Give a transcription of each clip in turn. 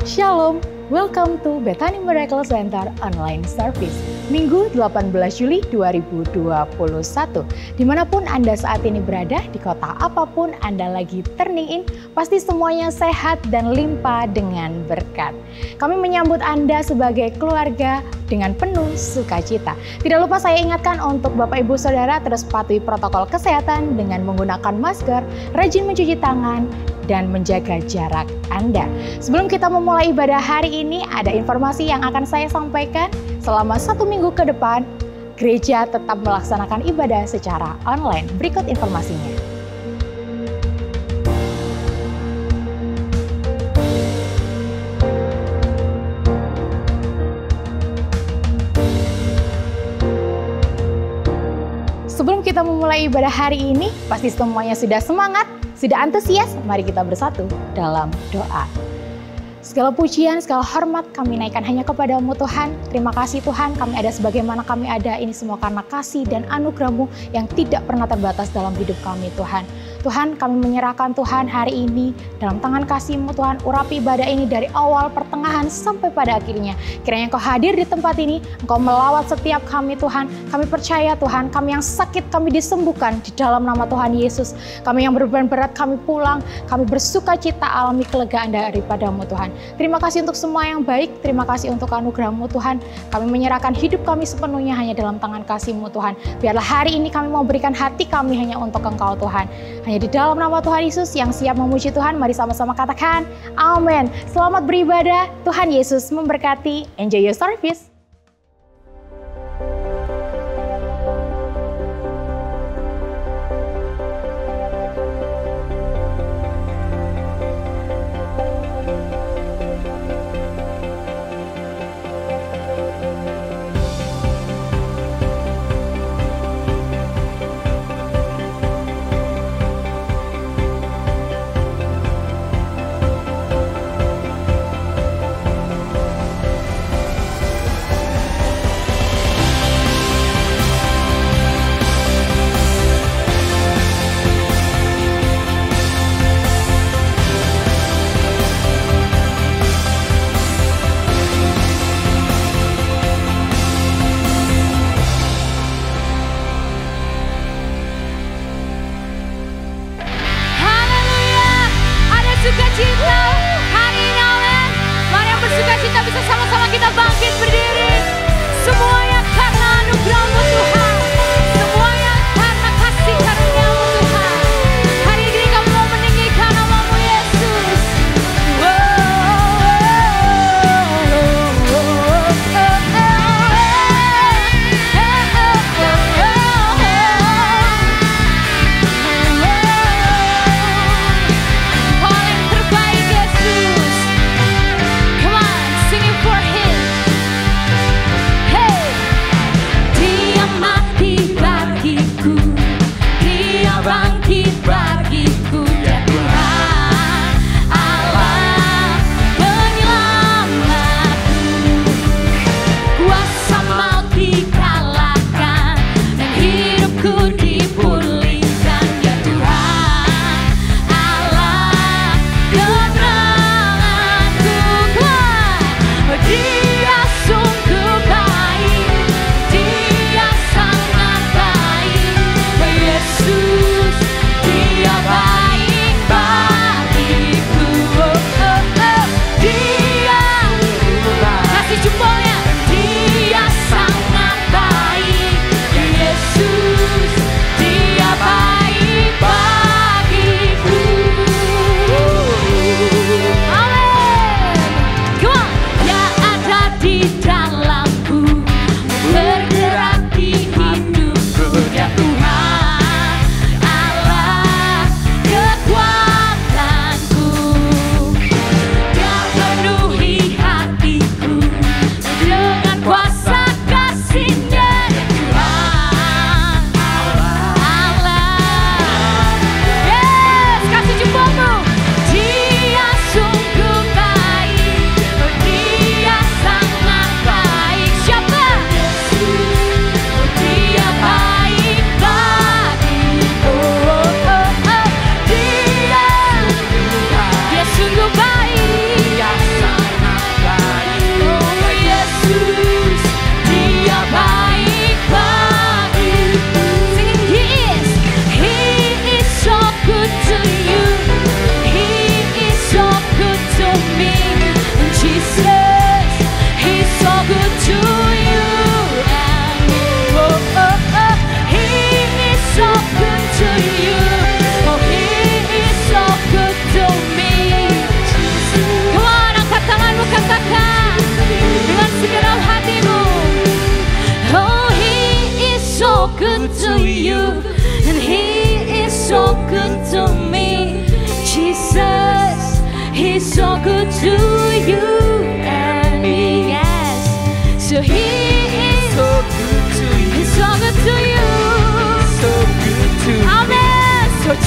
Shalom, welcome to Bethany Miracle Center Online Service, Minggu 18 Juli 2021. Dimanapun Anda saat ini berada, di kota apapun Anda lagi turning in, pasti semuanya sehat dan limpah dengan berkat. Kami menyambut Anda sebagai keluarga dengan penuh sukacita. Tidak lupa saya ingatkan untuk Bapak Ibu Saudara terus patuhi protokol kesehatan dengan menggunakan masker, rajin mencuci tangan, dan menjaga jarak Anda. Sebelum kita memulai ibadah hari ini, ada informasi yang akan saya sampaikan. Selama 1 minggu ke depan, gereja tetap melaksanakan ibadah secara online. Berikut informasinya. Sebelum kita memulai ibadah hari ini, pasti semuanya sudah semangat, sudah antusias. Mari kita bersatu dalam doa. Segala pujian, segala hormat kami naikkan hanya kepadamu Tuhan. Terima kasih Tuhan, kami ada sebagaimana kami ada. Ini semua karena kasih dan anugerah-Mu yang tidak pernah terbatas dalam hidup kami Tuhan. Tuhan, kami menyerahkan Tuhan hari ini dalam tangan kasih-Mu Tuhan. Urapi ibadah ini dari awal, pertengahan, sampai pada akhirnya. Kiranya Engkau hadir di tempat ini, Engkau melawat setiap kami Tuhan. Kami percaya Tuhan, kami yang sakit kami disembuhkan di dalam nama Tuhan Yesus. Kami yang berbeban berat kami pulang, kami bersuka cita alami kelegaan daripada-Mu Tuhan. Terima kasih untuk semua yang baik, terima kasih untuk anugerah-Mu Tuhan. Kami menyerahkan hidup kami sepenuhnya hanya dalam tangan kasih-Mu Tuhan. Biarlah hari ini kami mau berikan hati kami hanya untuk Engkau Tuhan. Hanya di dalam nama Tuhan Yesus yang siap memuji Tuhan, mari sama-sama katakan amin. Selamat beribadah, Tuhan Yesus memberkati. Enjoy your service.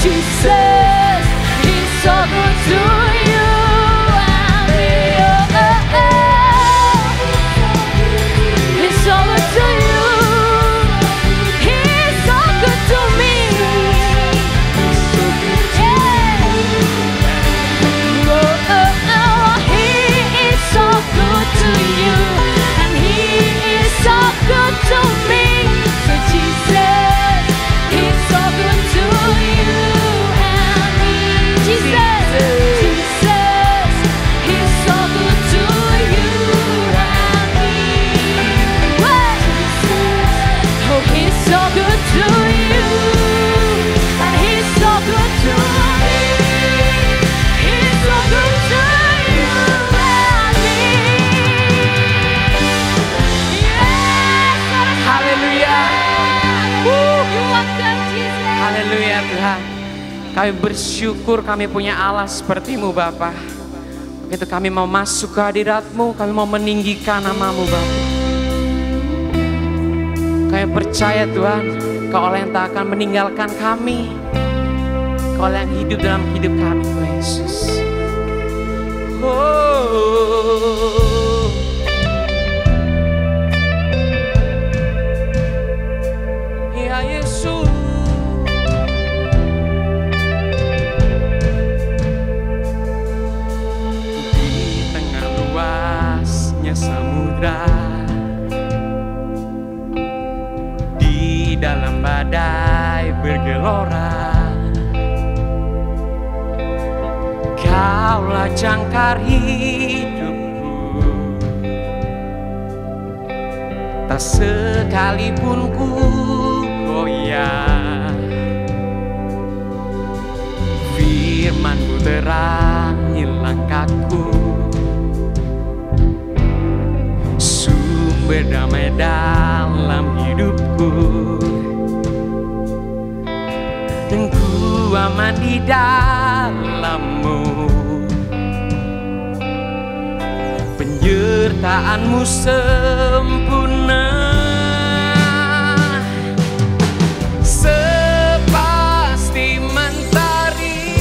Jesus, He's so good to you and me. Oh, oh, oh. He's so good to you. He's so good to me. Yeah. Oh, oh, oh. He is so good to you and He is so good to me. So Jesus, He's so good to you and me. Jesus, Jesus, He's so good to you and me. What? Oh, He's so good to you and He's so good to me. He's so good to you and me. Yes, Haleluya. you welcome Jesus. Haleluya Tuhan. Kami bersyukur kami punya Allah seperti-Mu Bapa. Begitu kami mau masuk ke hadirat-Mu, kami mau meninggikan nama-Mu Bapa. Kami percaya Tuhan, Kau yang tak akan meninggalkan kami. Kau yang hidup dalam hidup kami Tuhan Yesus. Oh. Ya Yesus. Di tengah luasnya samudra, di dalam badai bergelora, Kaulah jangkar hidupku. Tak sekalipun ku goyah, firman-Mu terangi langkahku, sumber damai dalam hidupku, dan ku aman di dalam-Mu. Penyertaan-Mu sempurna, sepasti mentari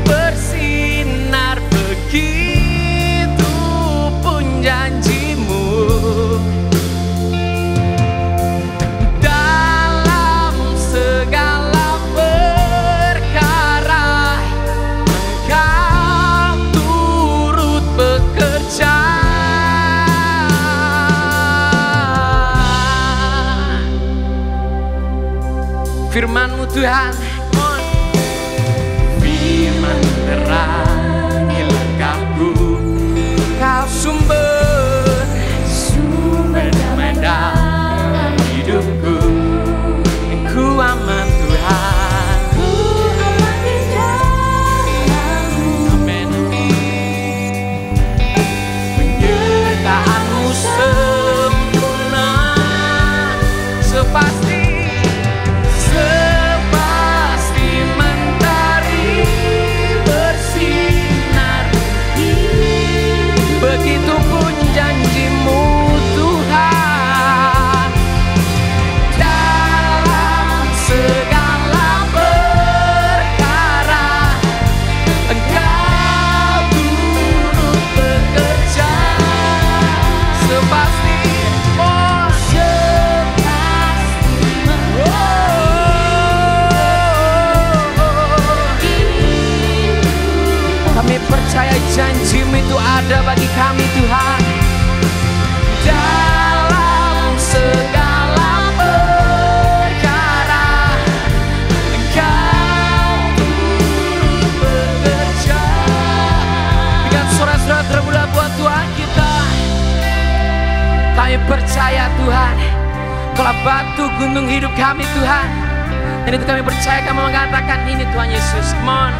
bersinar, begitu pun janji-Mu. Dalam segala perkara Engkau turut bekerja. Firman-Mu Tuhan, firman-Mu terangi langkahku, Kau sumber damai dalam hidupku. Ku aman Tuhan, ku aman di dalam-Mu. Amin. Penyertaan-Mu sempurna, sepasti mentari bersinar, begitupun janji-Mu Tuhan. Dalam segala perkara Engkau turut bekerja, sepasti kami percaya janji-Mu itu ada bagi kami Tuhan. Dalam segala perkara Engkau turut bekerja. Dengan suara-suara terbulat buat Tuhan kita, kami percaya Tuhan, Kaulah batu gunung hidup kami Tuhan. Dan itu kami percaya kami mengatakan ini Tuhan Yesus. Come on.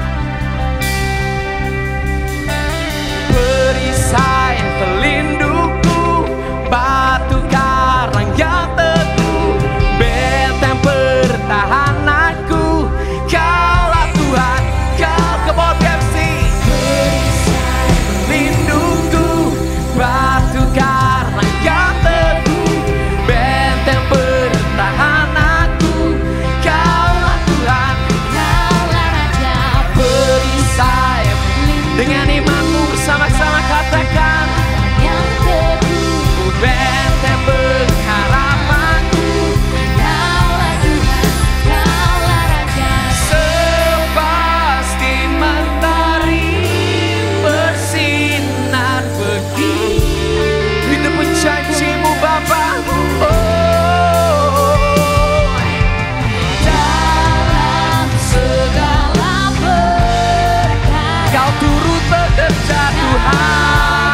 Perisai pelindungku, batu karang yang teguh, benteng pertahananku, Kaulah Tuhan, Kau kebun Pepsi. Perisai pelindungku, batu karang yang teguh, benteng pertahananku, Kaulah Tuhan, Kaulah Dengan imanmu sama-sama katakan, yang teguh, benteng pengharapanku, Kaulah Tuhan, Kaulah Raja. sepasti mentari bersinar begini. Itu pun janjimu Bapa. Dalam segala berkat, Kau turut bekerja Tuhan.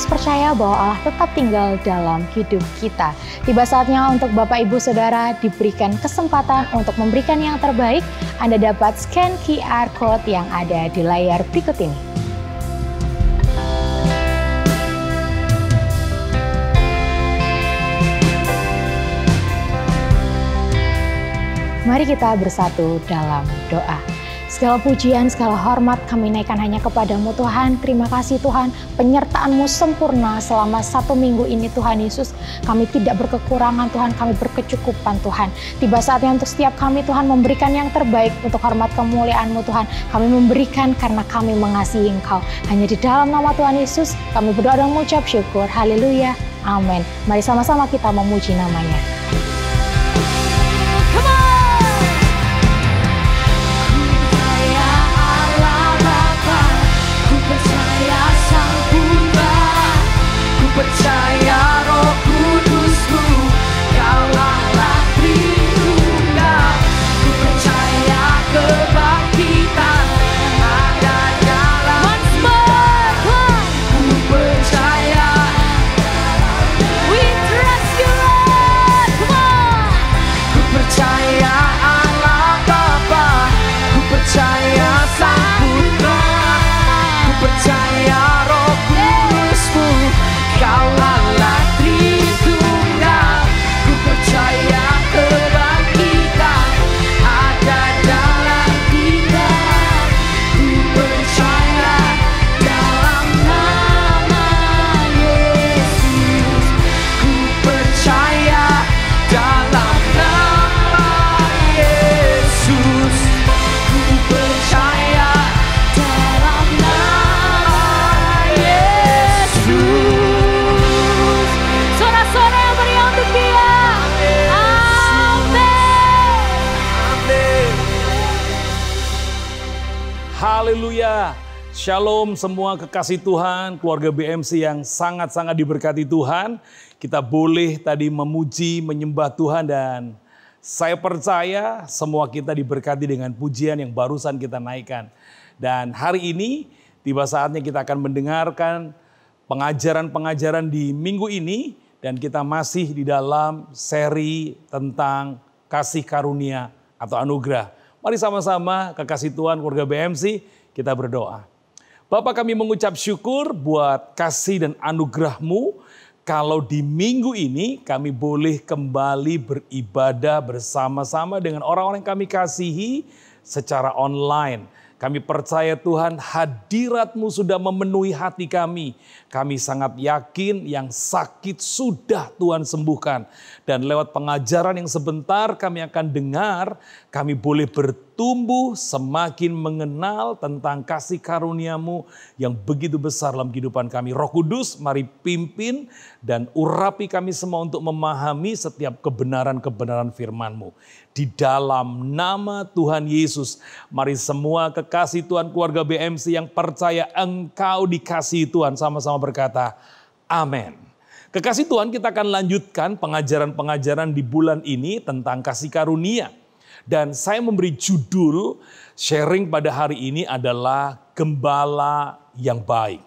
harus percaya bahwa Allah tetap tinggal dalam hidup kita. Tiba saatnya untuk Bapak Ibu Saudara diberikan kesempatan untuk memberikan yang terbaik. Anda dapat scan QR Code yang ada di layar berikut ini. Mari kita bersatu dalam doa. Segala pujian, segala hormat kami naikkan hanya kepadamu Tuhan. Terima kasih Tuhan, penyertaan-Mu sempurna selama 1 minggu ini Tuhan Yesus. Kami tidak berkekurangan Tuhan, kami berkecukupan Tuhan. Tiba saatnya untuk setiap kami Tuhan memberikan yang terbaik untuk hormat kemuliaan-Mu Tuhan. Kami memberikan karena kami mengasihi Engkau. Hanya di dalam nama Tuhan Yesus kami berdoa dan mengucap syukur. Haleluya. Amin. Mari sama-sama kita memuji namanya. Percaya Roh Kudus-Mu, Kau Allah Tritunggal. Ku percaya kebangkitan ada dalam kita. Ku percaya. We trust you Lord, come on. Ku percaya Allah Bapa, ku percaya Sang Putra, ku percaya Roh Kudus-Mu, Kau Allah Tritunggal. Ku percaya kebangkitan ada dalam kita. Ku percaya dalam nama Yesus. Ku percaya dalam nama Yesus. Ku percaya dalam nama Yesus. Haleluya. Shalom semua kekasih Tuhan, keluarga BMC yang sangat-sangat diberkati Tuhan. Kita boleh tadi memuji, menyembah Tuhan dan saya percaya semua kita diberkati dengan pujian yang barusan kita naikkan. Dan hari ini tiba saatnya kita akan mendengarkan pengajaran-pengajaran di minggu ini dan kita masih di dalam seri tentang kasih karunia atau anugerah. Mari sama-sama kekasih Tuhan keluarga BMC kita berdoa. Bapa, kami mengucap syukur buat kasih dan anugerah-Mu. Kalau di minggu ini kami boleh kembali beribadah bersama-sama dengan orang-orang yang kami kasihi secara online. Kami percaya Tuhan hadirat-Mu sudah memenuhi hati kami. Kami sangat yakin yang sakit sudah Tuhan sembuhkan. Dan lewat pengajaran yang sebentar kami akan dengar, kami boleh bertumbuh semakin mengenal tentang kasih karunia-Mu yang begitu besar dalam kehidupan kami. Roh Kudus, mari pimpin dan urapi kami semua untuk memahami setiap kebenaran-kebenaran firman-Mu. Di dalam nama Tuhan Yesus, mari semua kekasih Tuhan keluarga BMC yang percaya Engkau dikasihi Tuhan sama-sama berkata, amin. Kekasih Tuhan, kita akan lanjutkan pengajaran-pengajaran di bulan ini tentang kasih karunia. Dan saya memberi judul sharing pada hari ini adalah Gembala yang Baik.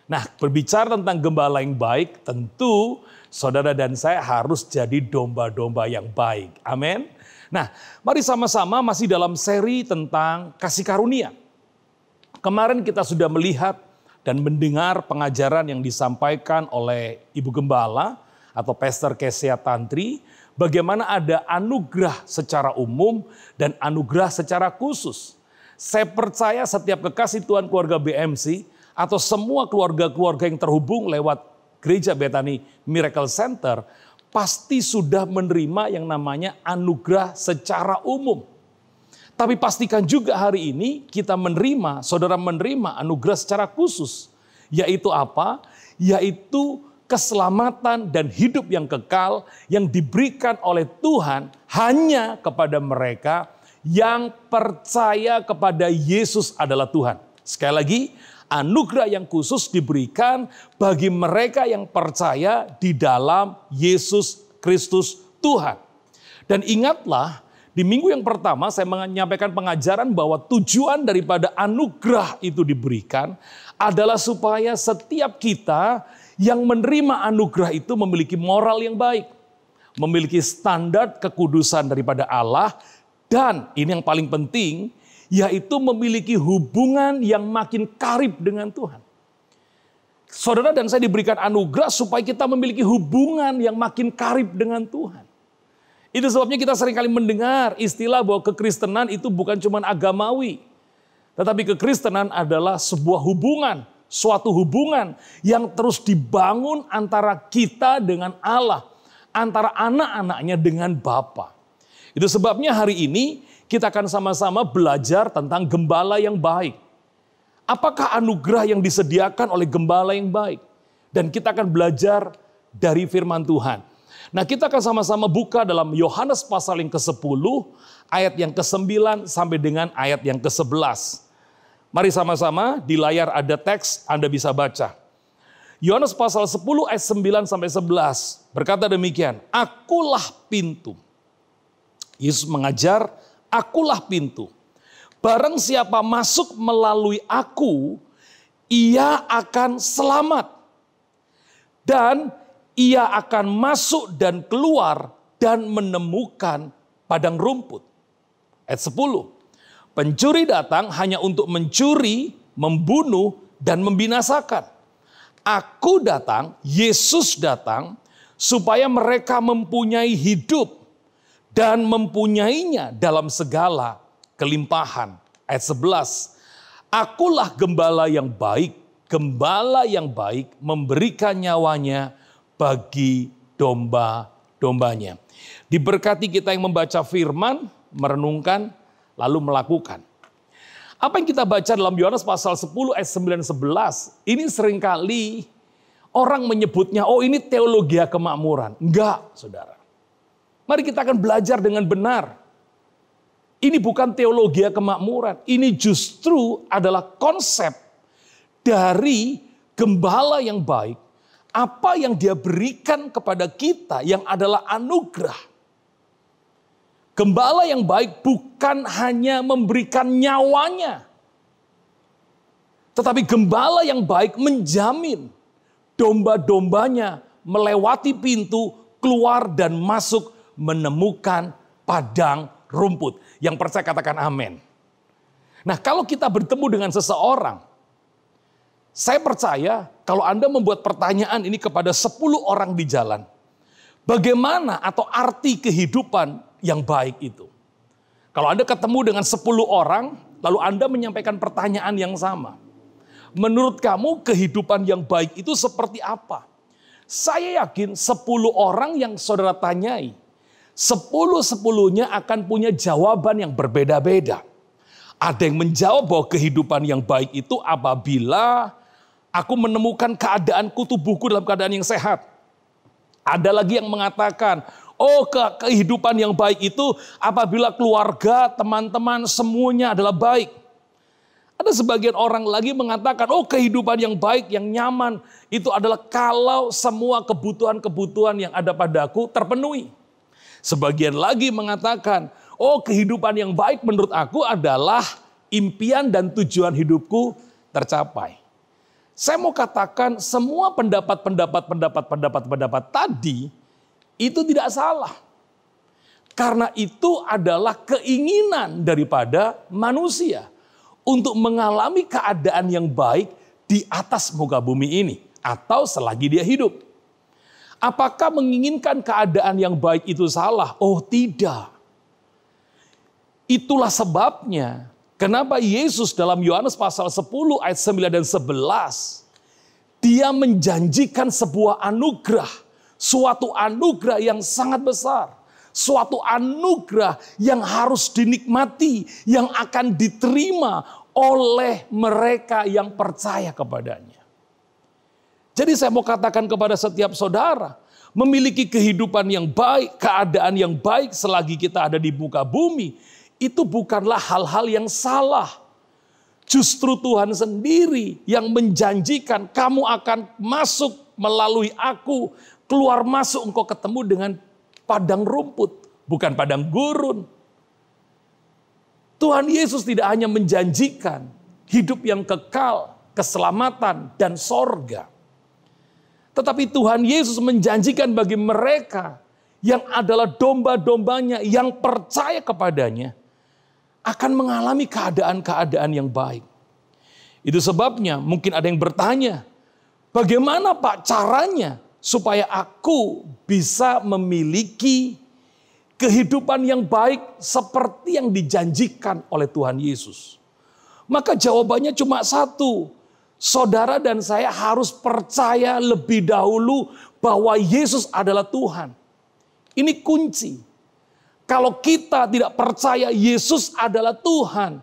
Nah, berbicara tentang gembala yang baik, tentu saudara dan saya harus jadi domba-domba yang baik. Amin. Nah, mari sama-sama masih dalam seri tentang kasih karunia. Kemarin kita sudah melihat dan mendengar pengajaran yang disampaikan oleh Ibu Gembala atau Pastor Kesia Tantri, bagaimana ada anugerah secara umum dan anugerah secara khusus. Saya percaya setiap kekasih Tuhan keluarga BMC atau semua keluarga-keluarga yang terhubung lewat Gereja Bethany Miracle Center pasti sudah menerima yang namanya anugerah secara umum. Tapi pastikan juga hari ini kita menerima, saudara menerima anugerah secara khusus. Yaitu apa? Yaitu keselamatan dan hidup yang kekal yang diberikan oleh Tuhan hanya kepada mereka yang percaya kepada Yesus adalah Tuhan. Sekali lagi, anugerah yang khusus diberikan bagi mereka yang percaya di dalam Yesus Kristus Tuhan. Dan ingatlah, di minggu yang pertama saya menyampaikan pengajaran bahwa tujuan daripada anugerah itu diberikan adalah supaya setiap kita Yang menerima anugerah itu memiliki moral yang baik, memiliki standar kekudusan daripada Allah, dan ini yang paling penting, yaitu memiliki hubungan yang makin karib dengan Tuhan. Saudara dan saya diberikan anugerah supaya kita memiliki hubungan yang makin karib dengan Tuhan. Itu sebabnya kita seringkali mendengar istilah bahwa kekristenan itu bukan cuma agamawi, tetapi kekristenan adalah sebuah hubungan, suatu hubungan yang terus dibangun antara kita dengan Allah, antara anak-anaknya dengan Bapa. Itu sebabnya hari ini kita akan sama-sama belajar tentang gembala yang baik. Apakah anugerah yang disediakan oleh gembala yang baik? Dan kita akan belajar dari firman Tuhan. Nah, kita akan sama-sama buka dalam Yohanes pasal yang ke-10, ayat yang ke-9 sampai dengan ayat yang ke-11. Mari sama-sama, di layar ada teks, Anda bisa baca. Yohanes pasal 10 ayat 9 sampai 11 berkata demikian, "Akulah pintu." Yesus mengajar, "Akulah pintu. Barang siapa masuk melalui aku, ia akan selamat. Dan ia akan masuk dan keluar dan menemukan padang rumput." Ayat 10. "Pencuri datang hanya untuk mencuri, membunuh, dan membinasakan. Aku datang," Yesus datang, "supaya mereka mempunyai hidup dan mempunyainya dalam segala kelimpahan." Ayat 11. "Akulah gembala yang baik. Gembala yang baik memberikan nyawanya bagi domba-dombanya." Diberkati kita yang membaca firman, merenungkan, lalu melakukan. Apa yang kita baca dalam Yohanes pasal 10 ayat 9-11, ini seringkali orang menyebutnya, oh ini teologia kemakmuran. Enggak, saudara. Mari kita akan belajar dengan benar. Ini bukan teologi kemakmuran, ini justru adalah konsep dari gembala yang baik, apa yang dia berikan kepada kita yang adalah anugerah. Gembala yang baik bukan hanya memberikan nyawanya, tetapi gembala yang baik menjamin domba-dombanya melewati pintu, keluar dan masuk menemukan padang rumput. Yang percaya katakan amin. Nah, kalau kita bertemu dengan seseorang, saya percaya kalau Anda membuat pertanyaan ini kepada 10 orang di jalan, bagaimana atau arti kehidupan yang baik itu? Kalau Anda ketemu dengan 10 orang, lalu Anda menyampaikan pertanyaan yang sama. Menurut kamu kehidupan yang baik itu seperti apa? Saya yakin 10 orang yang saudara tanyai, 10-10-nya akan punya jawaban yang berbeda-beda. Ada yang menjawab bahwa kehidupan yang baik itu apabila aku menemukan keadaanku, tubuhku dalam keadaan yang sehat. Ada lagi yang mengatakan, oh kehidupan yang baik itu apabila keluarga, teman-teman semuanya adalah baik. Ada sebagian orang lagi mengatakan, oh kehidupan yang baik, yang nyaman itu adalah kalau semua kebutuhan-kebutuhan yang ada padaku terpenuhi. Sebagian lagi mengatakan, oh kehidupan yang baik menurut aku adalah impian dan tujuan hidupku tercapai. Saya mau katakan semua pendapat tadi itu tidak salah. Karena itu adalah keinginan daripada manusia untuk mengalami keadaan yang baik di atas muka bumi ini atau selagi dia hidup. Apakah menginginkan keadaan yang baik itu salah? Oh tidak. Itulah sebabnya kenapa Yesus dalam Yohanes pasal 10 ayat 9 dan 11 dia menjanjikan sebuah anugerah, suatu anugerah yang sangat besar, suatu anugerah yang harus dinikmati, yang akan diterima oleh mereka yang percaya kepadanya. Jadi saya mau katakan kepada setiap saudara, memiliki kehidupan yang baik, keadaan yang baik selagi kita ada di muka bumi, itu bukanlah hal-hal yang salah. Justru Tuhan sendiri yang menjanjikan kamu akan masuk melalui aku, keluar masuk engkau ketemu dengan padang rumput, bukan padang gurun. Tuhan Yesus tidak hanya menjanjikan hidup yang kekal, keselamatan, dan sorga. Tetapi Tuhan Yesus menjanjikan bagi mereka yang adalah domba-dombanya yang percaya kepadanya akan mengalami keadaan-keadaan yang baik. Itu sebabnya mungkin ada yang bertanya, bagaimana Pak caranya supaya aku bisa memiliki kehidupan yang baik seperti yang dijanjikan oleh Tuhan Yesus? Maka jawabannya cuma satu. Saudara dan saya harus percaya lebih dahulu bahwa Yesus adalah Tuhan. Ini kunci. Kalau kita tidak percaya Yesus adalah Tuhan,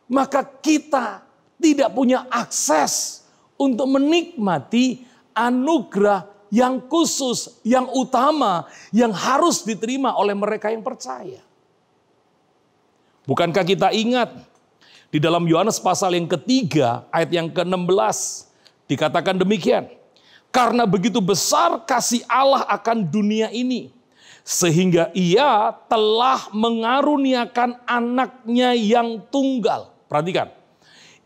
maka kita tidak punya akses untuk menikmati anugerah yang khusus, yang utama, yang harus diterima oleh mereka yang percaya. Bukankah kita ingat di dalam Yohanes pasal yang ketiga ayat yang ke-16 dikatakan demikian. Karena begitu besar kasih Allah akan dunia ini, sehingga ia telah mengaruniakan anaknya yang tunggal. Perhatikan,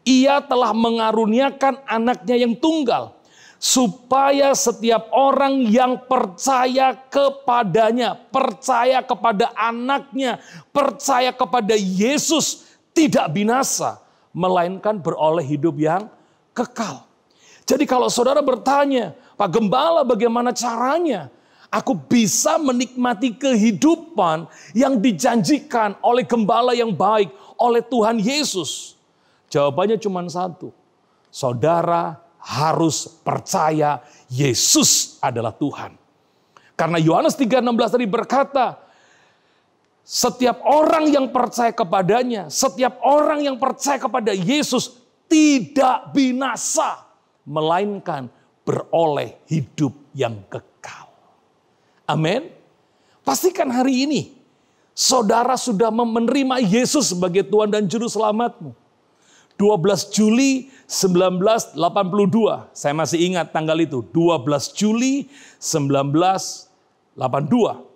ia telah mengaruniakan anaknya yang tunggal, supaya setiap orang yang percaya kepadanya, percaya kepada anaknya, percaya kepada Yesus, tidak binasa, melainkan beroleh hidup yang kekal. Jadi kalau saudara bertanya, Pak Gembala bagaimana caranya aku bisa menikmati kehidupan yang dijanjikan oleh Gembala yang baik, oleh Tuhan Yesus? Jawabannya cuma satu. Saudara harus percaya Yesus adalah Tuhan. Karena Yohanes 3:16 tadi berkata, setiap orang yang percaya kepadanya, setiap orang yang percaya kepada Yesus tidak binasa, melainkan beroleh hidup yang kekal. Amin. Pastikan hari ini saudara sudah menerima Yesus sebagai Tuhan dan Juru Selamatmu. 12 Juli 1982, saya masih ingat tanggal itu, 12 Juli 1982.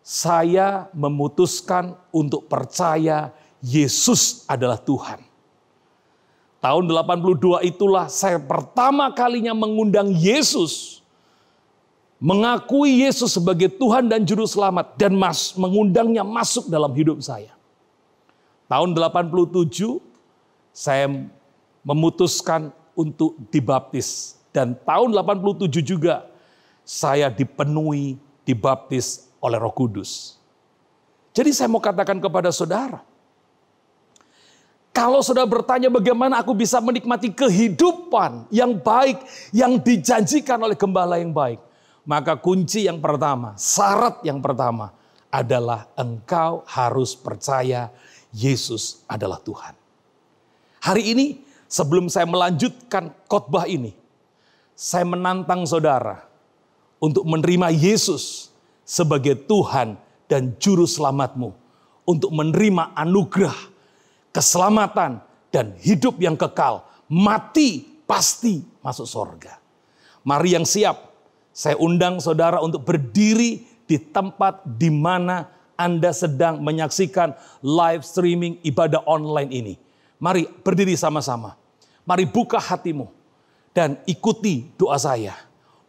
Saya memutuskan untuk percaya Yesus adalah Tuhan. Tahun 82 itulah saya pertama kalinya mengundang Yesus, mengakui Yesus sebagai Tuhan dan Juru Selamat, dan mengundangnya masuk dalam hidup saya. Tahun 87 saya memutuskan untuk dibaptis, dan tahun 87 juga saya dipenuhi, dibaptis oleh Roh Kudus. Jadi saya mau katakan kepada saudara, kalau saudara bertanya bagaimana aku bisa menikmati kehidupan yang baik, yang dijanjikan oleh Gembala yang baik, maka kunci yang pertama, syarat yang pertama adalah engkau harus percaya Yesus adalah Tuhan. Hari ini sebelum saya melanjutkan khotbah ini, saya menantang saudara untuk menerima Yesus sebagai Tuhan dan Juru Selamatmu, untuk menerima anugerah, keselamatan, dan hidup yang kekal. Mati pasti masuk surga. Mari yang siap, saya undang saudara untuk berdiri di tempat di mana Anda sedang menyaksikan live streaming ibadah online ini. Mari berdiri sama-sama. Mari buka hatimu dan ikuti doa saya.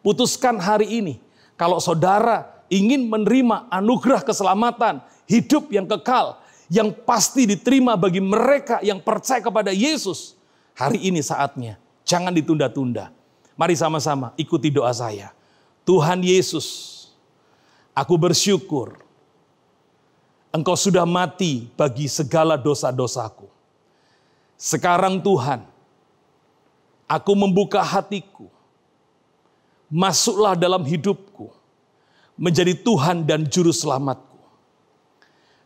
Putuskan hari ini, kalau saudara ingin menerima anugerah keselamatan, hidup yang kekal, yang pasti diterima bagi mereka yang percaya kepada Yesus, hari ini saatnya. Jangan ditunda-tunda. Mari sama-sama ikuti doa saya. Tuhan Yesus, aku bersyukur Engkau sudah mati bagi segala dosa-dosaku. Sekarang Tuhan, aku membuka hatiku. Masuklah dalam hidupku, menjadi Tuhan dan Juru Selamatku.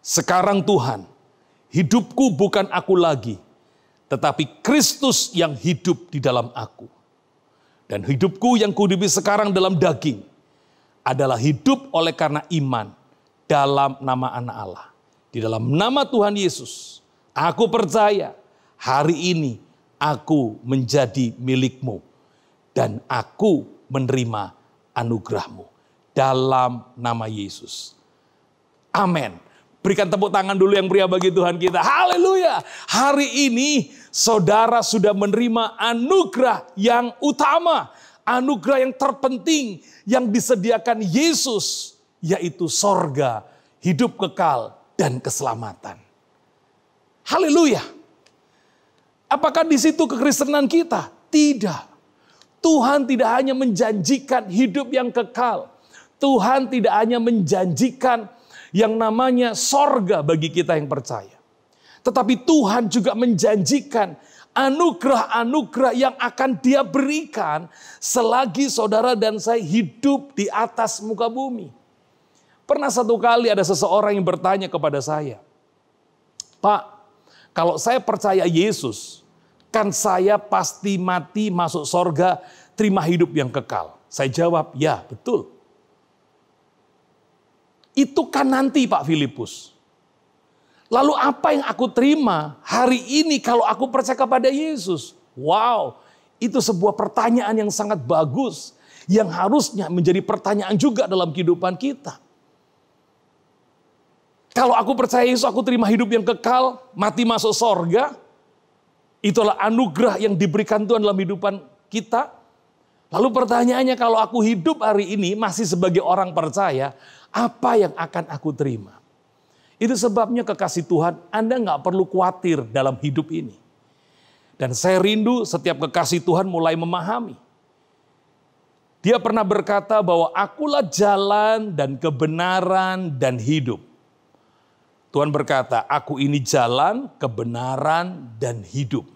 Sekarang Tuhan, hidupku bukan aku lagi, tetapi Kristus yang hidup di dalam aku. Dan hidupku yang kuhidupi sekarang dalam daging adalah hidup oleh karena iman dalam nama Anak Allah. Di dalam nama Tuhan Yesus, aku percaya hari ini aku menjadi milik-Mu dan aku menerima anugerah-Mu. Dalam nama Yesus. Amin. Berikan tepuk tangan dulu yang meriah bagi Tuhan kita. Haleluya. Hari ini saudara sudah menerima anugerah yang utama. anugerah yang terpenting yang disediakan Yesus, yaitu sorga, hidup kekal, dan keselamatan. Haleluya. Apakah di situ kekristenan kita? Tidak. Tuhan tidak hanya menjanjikan hidup yang kekal. Tuhan tidak hanya menjanjikan yang namanya sorga bagi kita yang percaya. Tetapi Tuhan juga menjanjikan anugerah-anugerah yang akan Dia berikan selagi saudara dan saya hidup di atas muka bumi. Pernah satu kali ada seseorang yang bertanya kepada saya, "Pak, kalau saya percaya Yesus, kan saya pasti mati masuk sorga, terima hidup yang kekal?" Saya jawab, "Ya, betul." Itu kan nanti Pak Filipus. Lalu apa yang aku terima hari ini kalau aku percaya kepada Yesus? Wow, itu sebuah pertanyaan yang sangat bagus. Yang harusnya menjadi pertanyaan juga dalam kehidupan kita. Kalau aku percaya Yesus, aku terima hidup yang kekal, mati masuk sorga. Itulah anugerah yang diberikan Tuhan dalam kehidupan kita. Lalu pertanyaannya, kalau aku hidup hari ini masih sebagai orang percaya, apa yang akan aku terima? Itu sebabnya kekasih Tuhan, Anda nggak perlu khawatir dalam hidup ini. Dan saya rindu setiap kekasih Tuhan mulai memahami. Dia pernah berkata bahwa akulah jalan dan kebenaran dan hidup. Tuhan berkata, aku ini jalan, kebenaran, dan hidup.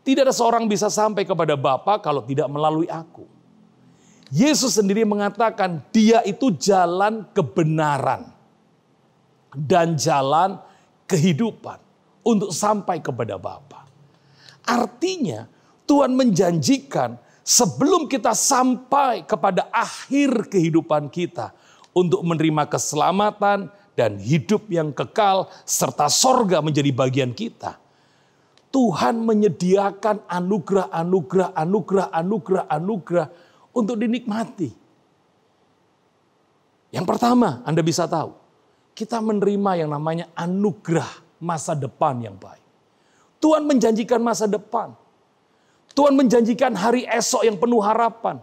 Tidak ada seorang bisa sampai kepada Bapa kalau tidak melalui aku. Yesus sendiri mengatakan Dia itu jalan kebenaran dan jalan kehidupan untuk sampai kepada Bapa. Artinya Tuhan menjanjikan sebelum kita sampai kepada akhir kehidupan kita untuk menerima keselamatan dan hidup yang kekal serta sorga menjadi bagian kita. Tuhan menyediakan anugerah untuk dinikmati. Yang pertama, Anda bisa tahu, kita menerima yang namanya anugerah masa depan yang baik. Tuhan menjanjikan masa depan. Tuhan menjanjikan hari esok yang penuh harapan.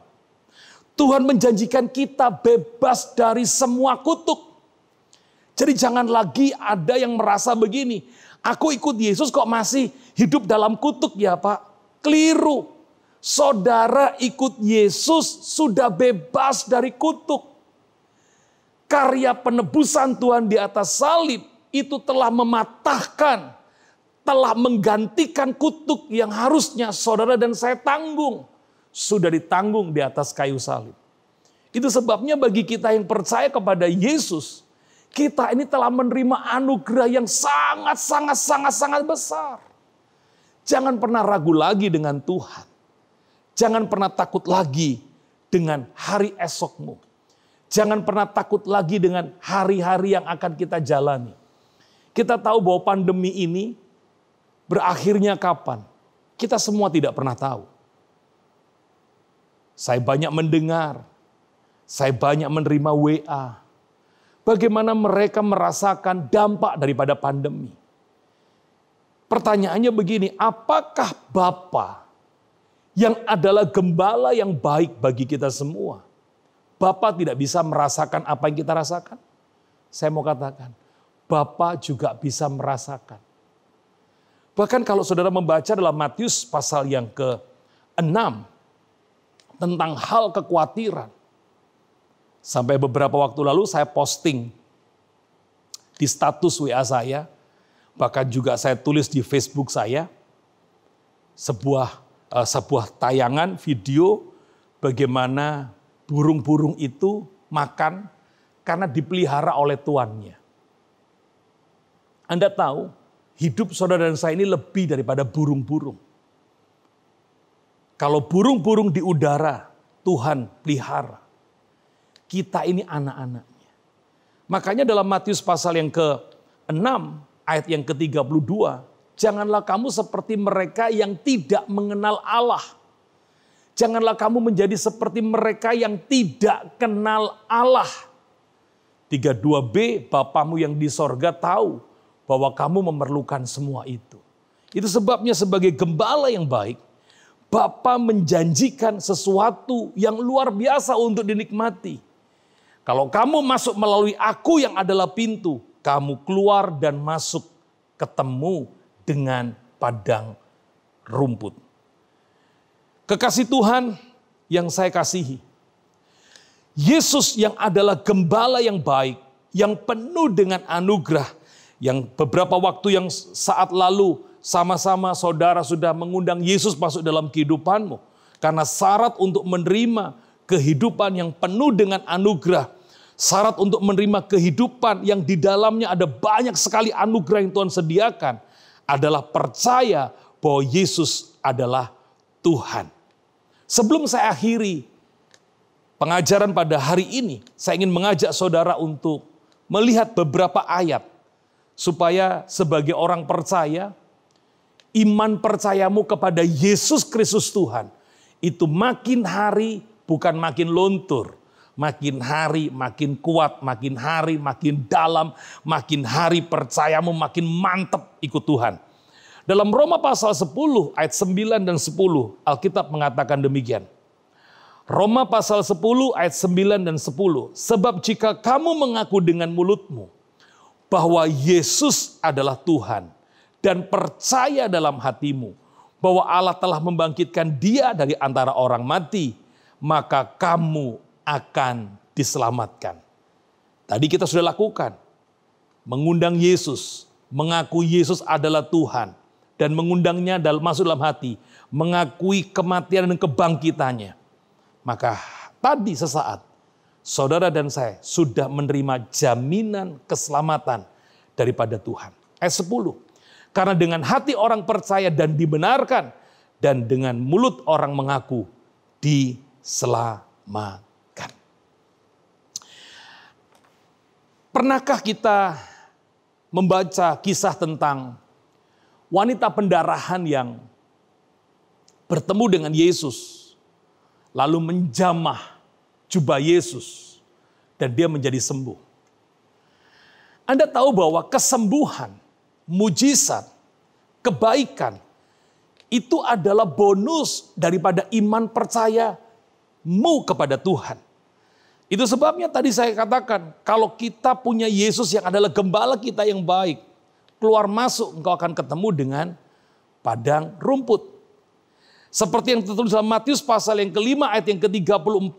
Tuhan menjanjikan kita bebas dari semua kutuk. Jadi jangan lagi ada yang merasa begini, aku ikut Yesus kok masih hidup dalam kutuk ya Pak. Keliru. Saudara ikut Yesus sudah bebas dari kutuk. Karya penebusan Tuhan di atas salib itu telah mematahkan, telah menggantikan kutuk yang harusnya saudara dan saya tanggung. Sudah ditanggung di atas kayu salib. Itu sebabnya bagi kita yang percaya kepada Yesus, kita ini telah menerima anugerah yang sangat besar. Jangan pernah ragu lagi dengan Tuhan. Jangan pernah takut lagi dengan hari esokmu. Jangan pernah takut lagi dengan hari-hari yang akan kita jalani. Kita tahu bahwa pandemi ini berakhirnya kapan? Kita semua tidak pernah tahu. Saya banyak mendengar, saya banyak menerima WA. Bagaimana mereka merasakan dampak daripada pandemi. Pertanyaannya begini, apakah Bapa yang adalah gembala yang baik bagi kita semua, Bapa tidak bisa merasakan apa yang kita rasakan? Saya mau katakan, Bapa juga bisa merasakan. Bahkan kalau saudara membaca dalam Matius pasal yang ke-6, tentang hal kekhawatiran. Sampai beberapa waktu lalu saya posting di status WA saya, bahkan juga saya tulis di Facebook saya, sebuah tayangan video bagaimana burung-burung itu makan karena dipelihara oleh tuannya. Anda tahu, hidup saudara dan saya ini lebih daripada burung-burung. Kalau burung-burung di udara, Tuhan pelihara. Kita ini anak-anaknya. Makanya dalam Matius pasal yang ke-6, ayat yang ke-32, janganlah kamu seperti mereka yang tidak mengenal Allah. Janganlah kamu menjadi seperti mereka yang tidak kenal Allah. 32b, Bapamu yang di sorga tahu bahwa kamu memerlukan semua itu. Itu sebabnya sebagai gembala yang baik, Bapa menjanjikan sesuatu yang luar biasa untuk dinikmati. Kalau kamu masuk melalui aku yang adalah pintu, kamu keluar dan masuk ketemu dengan padang rumput. Kekasih Tuhan yang saya kasihi, Yesus yang adalah gembala yang baik, yang penuh dengan anugerah, yang beberapa waktu yang saat lalu sama-sama saudara sudah mengundang Yesus masuk dalam kehidupanmu. Karena syarat untuk menerima kehidupan yang penuh dengan anugerah, syarat untuk menerima kehidupan yang di dalamnya ada banyak sekali anugerah yang Tuhan sediakan, adalah percaya bahwa Yesus adalah Tuhan. Sebelum saya akhiri pengajaran pada hari ini, saya ingin mengajak saudara untuk melihat beberapa ayat, supaya sebagai orang percaya, iman percayamu kepada Yesus Kristus Tuhan itu makin hari bukan makin luntur, makin hari makin kuat, makin hari makin dalam, makin hari percayamu makin mantap ikut Tuhan. Dalam Roma pasal 10 ayat 9 dan 10 Alkitab mengatakan demikian. Roma pasal 10 ayat 9 dan 10. Sebab jika kamu mengaku dengan mulutmu bahwa Yesus adalah Tuhan, dan percaya dalam hatimu bahwa Allah telah membangkitkan Dia dari antara orang mati, maka kamu akan diselamatkan. Tadi kita sudah lakukan, mengundang Yesus, mengaku Yesus adalah Tuhan, dan mengundangnya masuk dalam hati, mengakui kematian dan kebangkitannya. Maka tadi sesaat, saudara dan saya sudah menerima jaminan keselamatan daripada Tuhan. Ayat 10. Karena dengan hati orang percaya dan dibenarkan, dan dengan mulut orang mengaku diselamatkan. Pernahkah kita membaca kisah tentang wanita pendarahan yang bertemu dengan Yesus, lalu menjamah jubah Yesus, dan dia menjadi sembuh? Anda tahu bahwa kesembuhan, mujizat, kebaikan, itu adalah bonus daripada iman percayamu kepada Tuhan. Itu sebabnya tadi saya katakan, kalau kita punya Yesus yang adalah gembala kita yang baik, keluar masuk engkau akan ketemu dengan padang rumput. Seperti yang tertulis dalam Matius pasal yang kelima ayat yang ke-34.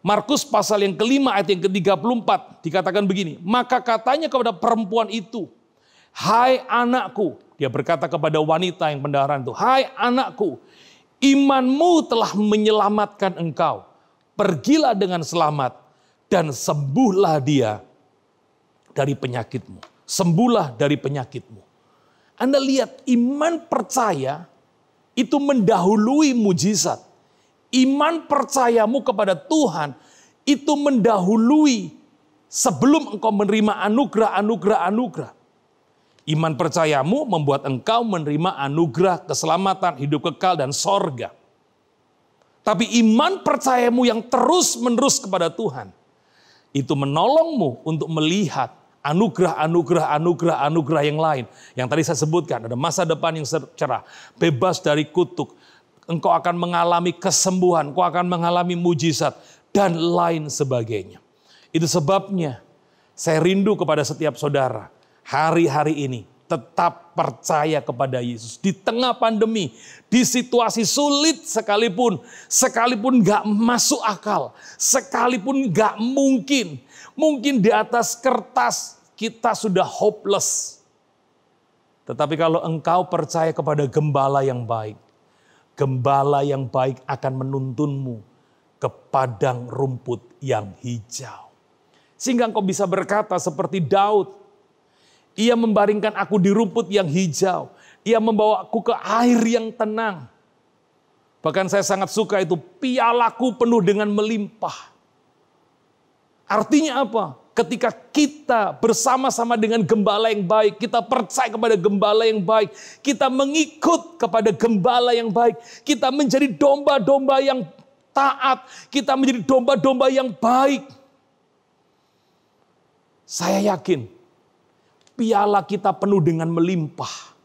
Markus pasal yang kelima ayat yang ke-34 dikatakan begini. Maka katanya kepada perempuan itu, hai anakku, dia berkata kepada wanita yang pendarahan itu, hai anakku, imanmu telah menyelamatkan engkau. Pergilah dengan selamat dan sembuhlah dia dari penyakitmu. Sembuhlah dari penyakitmu. Anda lihat, iman percaya itu mendahului mujizat. Iman percayamu kepada Tuhan itu mendahului sebelum engkau menerima anugerah. Iman percayamu membuat engkau menerima anugerah, keselamatan, hidup kekal, dan sorga. Tapi iman percayamu yang terus-menerus kepada Tuhan, itu menolongmu untuk melihat anugerah yang lain. Yang tadi saya sebutkan, ada masa depan yang cerah, bebas dari kutuk, engkau akan mengalami kesembuhan, engkau akan mengalami mujizat, dan lain sebagainya. Itu sebabnya saya rindu kepada setiap saudara, hari-hari ini tetap percaya kepada Yesus. Di tengah pandemi, di situasi sulit sekalipun gak masuk akal, sekalipun gak mungkin di atas kertas kita sudah hopeless. Tetapi kalau engkau percaya kepada gembala yang baik akan menuntunmu ke padang rumput yang hijau. Sehingga engkau bisa berkata seperti Daud, ia membaringkan aku di rumput yang hijau. Ia membawa aku ke air yang tenang. Bahkan saya sangat suka itu, pialaku penuh dengan melimpah. Artinya apa? Ketika kita bersama-sama dengan gembala yang baik, kita percaya kepada gembala yang baik, kita mengikut kepada gembala yang baik, kita menjadi domba-domba yang taat, kita menjadi domba-domba yang baik. Saya yakin piala kita penuh dengan melimpah.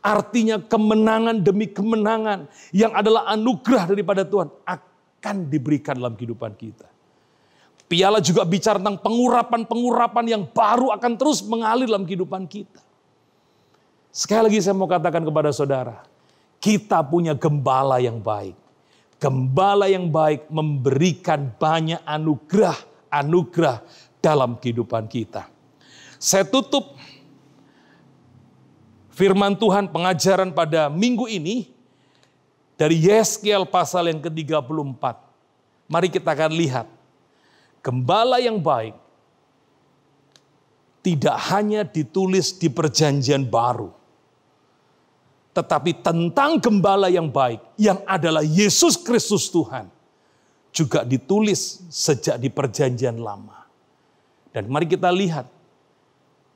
Artinya kemenangan demi kemenangan yang adalah anugerah daripada Tuhan akan diberikan dalam kehidupan kita. Piala juga bicara tentang pengurapan-pengurapan yang baru akan terus mengalir dalam kehidupan kita. Sekali lagi saya mau katakan kepada saudara, kita punya gembala yang baik. Gembala yang baik memberikan banyak anugerah dalam kehidupan kita. Saya tutup firman Tuhan pengajaran pada minggu ini dari Yeskel pasal yang ke-34. Mari kita akan lihat. Gembala yang baik tidak hanya ditulis di perjanjian baru. Tetapi tentang gembala yang baik yang adalah Yesus Kristus Tuhan juga ditulis sejak di perjanjian lama. Dan mari kita lihat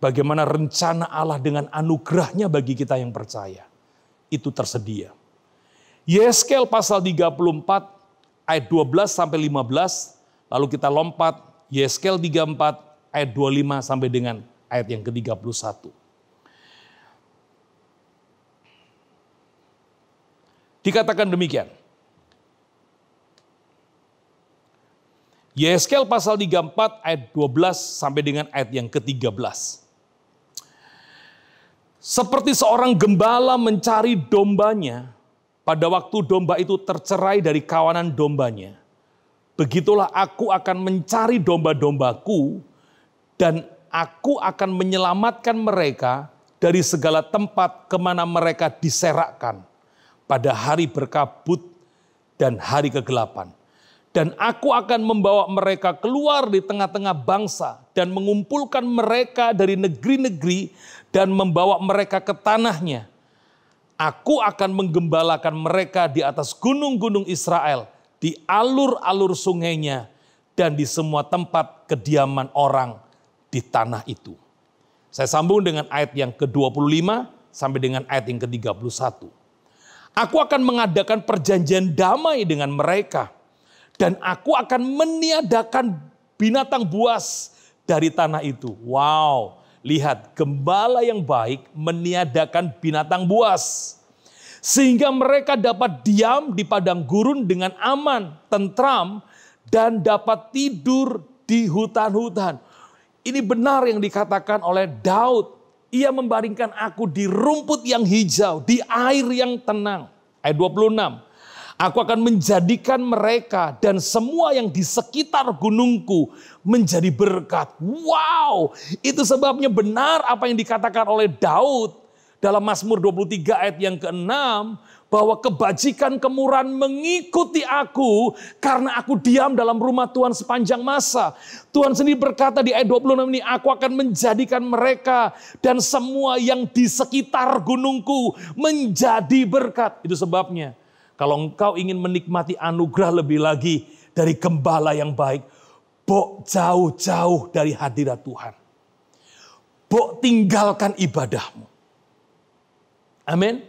bagaimana rencana Allah dengan anugerahnya bagi kita yang percaya. Itu tersedia. Yeskel pasal 34 ayat 12 sampai 15. Lalu kita lompat Yeskel 34 ayat 25 sampai dengan ayat yang ke-31. Dikatakan demikian. Yeskel pasal 34 ayat 12 sampai dengan ayat yang ke-13. Seperti seorang gembala mencari dombanya, pada waktu domba itu tercerai dari kawanan dombanya, begitulah aku akan mencari domba-dombaku, dan aku akan menyelamatkan mereka dari segala tempat kemana mereka diserakkan pada hari berkabut dan hari kegelapan. Dan aku akan membawa mereka keluar di tengah-tengah bangsa dan mengumpulkan mereka dari negeri-negeri dan membawa mereka ke tanahnya. Aku akan menggembalakan mereka di atas gunung-gunung Israel, di alur-alur sungainya, dan di semua tempat kediaman orang di tanah itu. Saya sambung dengan ayat yang ke-25 sampai dengan ayat yang ke-31. Aku akan mengadakan perjanjian damai dengan mereka, dan aku akan meniadakan binatang buas dari tanah itu. Wow, lihat, gembala yang baik meniadakan binatang buas. Sehingga mereka dapat diam di padang gurun dengan aman, tentram, dan dapat tidur di hutan-hutan. Ini benar yang dikatakan oleh Daud. Ia membaringkan aku di rumput yang hijau, di air yang tenang. Ayat 26. Aku akan menjadikan mereka dan semua yang di sekitar gunungku menjadi berkat. Wow, itu sebabnya benar apa yang dikatakan oleh Daud dalam Mazmur 23 ayat yang ke-6. Bahwa kebajikan kemurahan mengikuti aku karena aku diam dalam rumah Tuhan sepanjang masa. Tuhan sendiri berkata di ayat 26 ini, aku akan menjadikan mereka dan semua yang di sekitar gunungku menjadi berkat. Itu sebabnya kalau engkau ingin menikmati anugerah lebih lagi dari gembala yang baik, bok jauh-jauh dari hadirat Tuhan. Bok tinggalkan ibadahmu. Amin.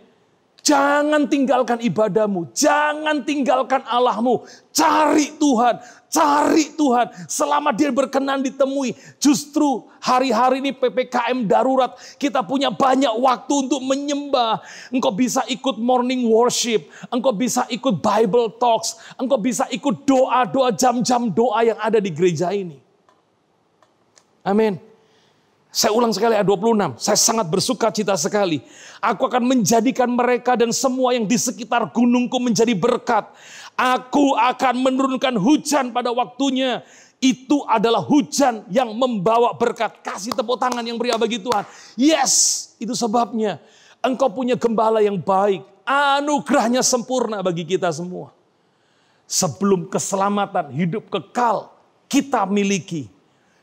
Jangan tinggalkan ibadahmu, jangan tinggalkan Allahmu. Cari Tuhan, cari Tuhan. Selama dia berkenan ditemui. Justru hari-hari ini PPKM darurat, kita punya banyak waktu untuk menyembah. Engkau bisa ikut morning worship, engkau bisa ikut Bible talks, engkau bisa ikut doa-doa, jam-jam doa yang ada di gereja ini. Amin. Saya ulang sekali ayat 26. Saya sangat bersuka cita sekali. Aku akan menjadikan mereka dan semua yang di sekitar gunungku menjadi berkat. Aku akan menurunkan hujan pada waktunya. Itu adalah hujan yang membawa berkat. Kasih tepuk tangan yang meriah bagi Tuhan. Yes, itu sebabnya engkau punya gembala yang baik. Anugerahnya sempurna bagi kita semua. Sebelum keselamatan hidup kekal kita miliki.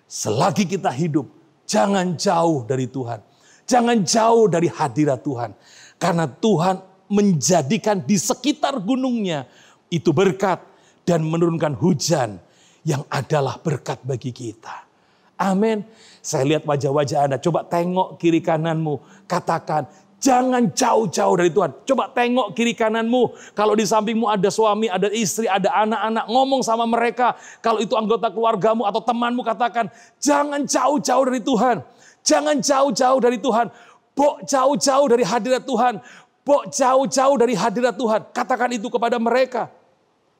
Selagi kita hidup, jangan jauh dari Tuhan. Jangan jauh dari hadirat Tuhan. Karena Tuhan menjadikan di sekitar gunungnya itu berkat. Dan menurunkan hujan yang adalah berkat bagi kita. Amin. Saya lihat wajah-wajah Anda. Coba tengok kiri kananmu. Katakan, jangan jauh-jauh dari Tuhan. Coba tengok kiri kananmu. Kalau di sampingmu ada suami, ada istri, ada anak-anak. Ngomong sama mereka. Kalau itu anggota keluargamu atau temanmu, katakan, jangan jauh-jauh dari Tuhan. Jangan jauh-jauh dari Tuhan. Bok jauh-jauh dari hadirat Tuhan. Bok jauh-jauh dari hadirat Tuhan. Katakan itu kepada mereka.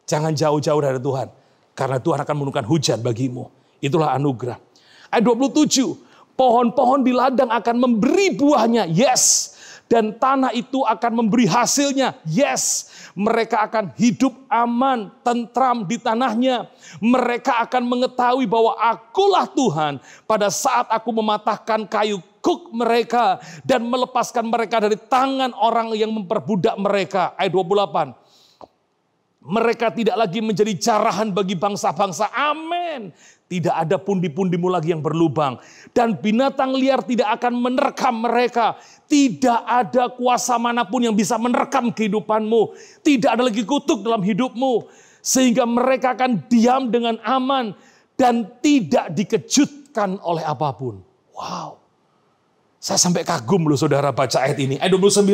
Jangan jauh-jauh dari Tuhan. Karena Tuhan akan menurunkan hujan bagimu. Itulah anugerah. Ayat 27. Pohon-pohon di ladang akan memberi buahnya. Yes. Dan tanah itu akan memberi hasilnya. Yes. Mereka akan hidup aman, tentram di tanahnya. Mereka akan mengetahui bahwa akulah Tuhan pada saat aku mematahkan kayu kuk mereka dan melepaskan mereka dari tangan orang yang memperbudak mereka. Ayat 28. Mereka tidak lagi menjadi jarahan bagi bangsa-bangsa. Amin. Tidak ada pundi-pundimu lagi yang berlubang. Dan binatang liar tidak akan menerkam mereka. Tidak ada kuasa manapun yang bisa menerkam kehidupanmu. Tidak ada lagi kutuk dalam hidupmu. Sehingga mereka akan diam dengan aman. Dan tidak dikejutkan oleh apapun. Wow. Saya sampai kagum loh saudara baca ayat ini. Ayat 29.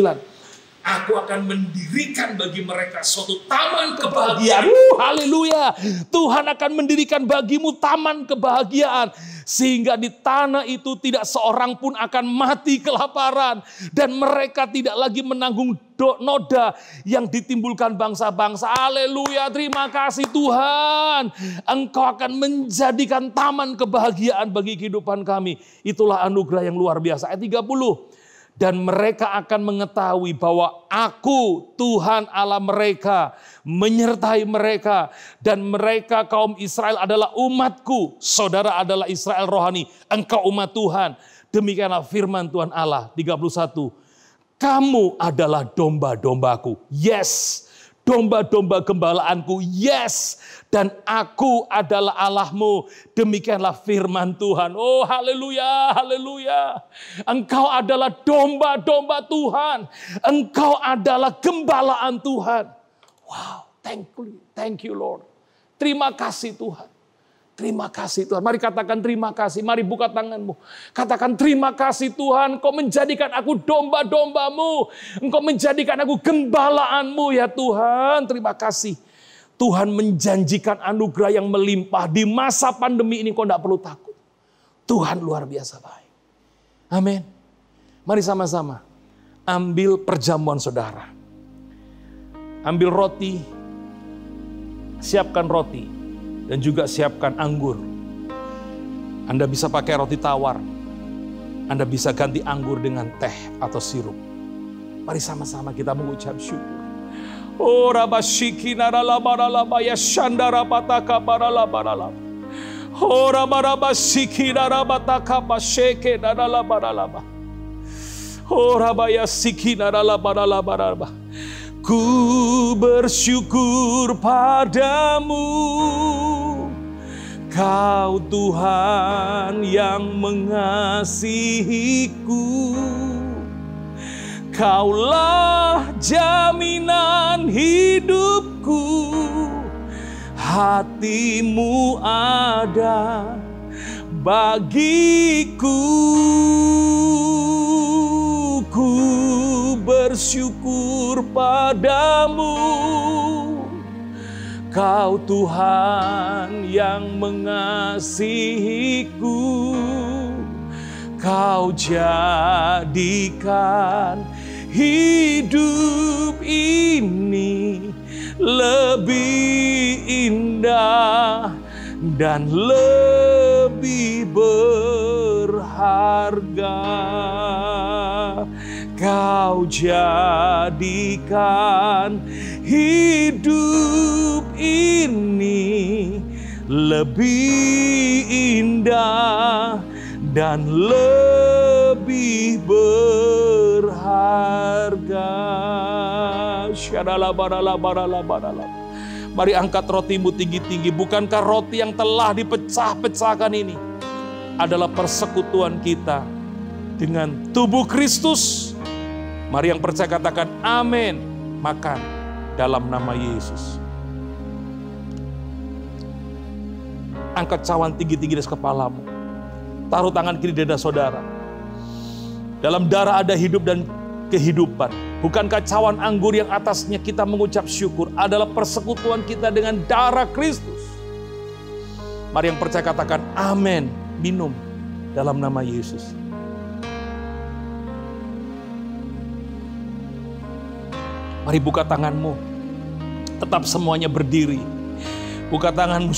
Aku akan mendirikan bagi mereka suatu taman kebahagiaan. Haleluya. Tuhan akan mendirikan bagimu taman kebahagiaan. Sehingga di tanah itu tidak seorang pun akan mati kelaparan. Dan mereka tidak lagi menanggung noda yang ditimbulkan bangsa-bangsa. Haleluya. Terima kasih Tuhan. Engkau akan menjadikan taman kebahagiaan bagi kehidupan kami. Itulah anugerah yang luar biasa. Ayat 30. Dan mereka akan mengetahui bahwa aku Tuhan Allah mereka menyertai mereka. Dan mereka kaum Israel adalah umatku. Saudara adalah Israel rohani. Engkau umat Tuhan. Demikianlah firman Tuhan Allah. 31. Kamu adalah domba-dombaku. Yes. Domba-domba gembalaanku. Yes. Dan aku adalah Allahmu. Demikianlah firman Tuhan. Oh haleluya, haleluya. Engkau adalah domba-domba Tuhan. Engkau adalah gembalaan Tuhan. Wow, thank you Lord. Terima kasih Tuhan. Terima kasih Tuhan. Mari katakan terima kasih. Mari buka tanganmu. Katakan terima kasih Tuhan. Engkau menjadikan aku domba-dombamu. Engkau menjadikan aku gembalaanmu ya Tuhan. Terima kasih. Tuhan menjanjikan anugerah yang melimpah. Di masa pandemi ini kau tidak perlu takut. Tuhan luar biasa baik. Amin. Mari sama-sama. Ambil perjamuan saudara. Ambil roti. Siapkan roti. Dan juga siapkan anggur. Anda bisa pakai roti tawar. Anda bisa ganti anggur dengan teh atau sirup. Mari sama-sama kita mengucap syukur. Oh rabashiki naralabaralaba ya shandara pataka baralabaralaba. Oh rabarabashiki narabataka basheke naralabaralaba. Oh rabaya siki naralabaralabaralaba. Ku bersyukur padamu, Kau Tuhan yang mengasihiku. Kaulah jaminan hidupku, hatimu ada bagiku. Ku bersyukur padamu, Kau Tuhan yang mengasihiku. Kau jadikan hidup ini lebih indah dan lebih berharga. Kau jadikan hidup ini lebih indah dan lebih berharga. Mari angkat rotimu tinggi-tinggi. Bukankah roti yang telah dipecah-pecahkan ini adalah persekutuan kita dengan tubuh Kristus? Mari yang percaya katakan amin. Makan dalam nama Yesus. Angkat cawan tinggi-tinggi dari kepalamu. Taruh tangan kiri dada saudara. Dalam darah ada hidup dan kehidupan. Bukankah cawan anggur yang atasnya kita mengucap syukur adalah persekutuan kita dengan darah Kristus? Mari yang percaya katakan amin. Minum dalam nama Yesus. Mari buka tanganmu. Tetap semuanya berdiri. Buka tanganmu.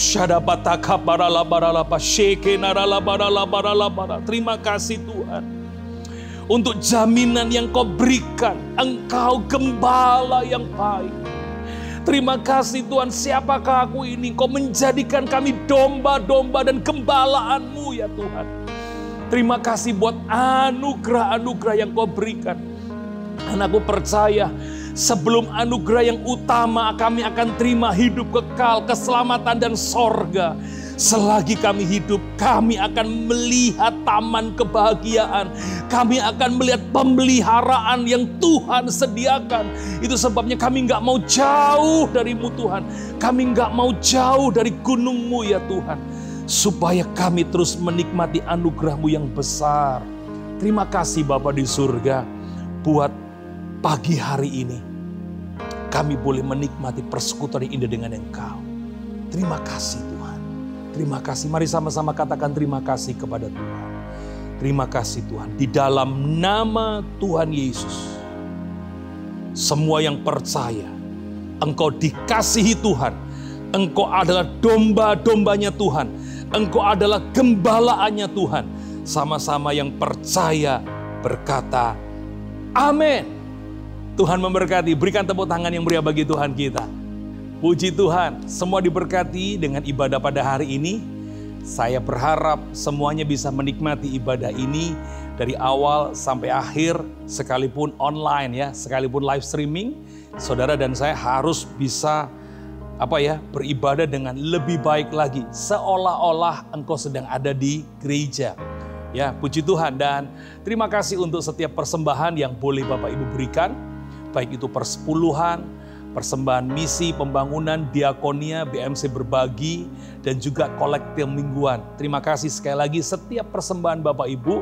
Terima kasih Tuhan. Untuk jaminan yang kau berikan. Engkau gembala yang baik. Terima kasih Tuhan, siapakah aku ini? Kau menjadikan kami domba-domba dan gembalaanmu ya Tuhan. Terima kasih buat anugerah-anugerah yang kau berikan. Dan aku percaya sebelum anugerah yang utama kami akan terima hidup kekal, keselamatan dan sorga. Selagi kami hidup, kami akan melihat taman kebahagiaan. Kami akan melihat pemeliharaan yang Tuhan sediakan. Itu sebabnya kami nggak mau jauh darimu Tuhan. Kami nggak mau jauh dari gunung-Mu ya Tuhan. Supaya kami terus menikmati anugerah-Mu yang besar. Terima kasih Bapa di surga. Buat pagi hari ini, kami boleh menikmati persekutuan yang indah dengan Engkau. Terima kasih Tuhan. Terima kasih, mari sama-sama katakan terima kasih kepada Tuhan. Terima kasih Tuhan, di dalam nama Tuhan Yesus. Semua yang percaya, engkau dikasihi Tuhan. Engkau adalah domba-dombanya Tuhan. Engkau adalah gembalaannya Tuhan. Sama-sama yang percaya berkata, amin. Tuhan memberkati, berikan tepuk tangan yang meriah bagi Tuhan kita. Puji Tuhan, semua diberkati dengan ibadah pada hari ini. Saya berharap semuanya bisa menikmati ibadah ini dari awal sampai akhir, sekalipun online ya, sekalipun live streaming. Saudara dan saya harus bisa beribadah dengan lebih baik lagi, seolah-olah engkau sedang ada di gereja. Ya, puji Tuhan, dan terima kasih untuk setiap persembahan yang boleh Bapak Ibu berikan, baik itu persepuluhan, persembahan misi, pembangunan, diakonia, BMC berbagi, dan juga kolektif mingguan. Terima kasih sekali lagi, setiap persembahan Bapak Ibu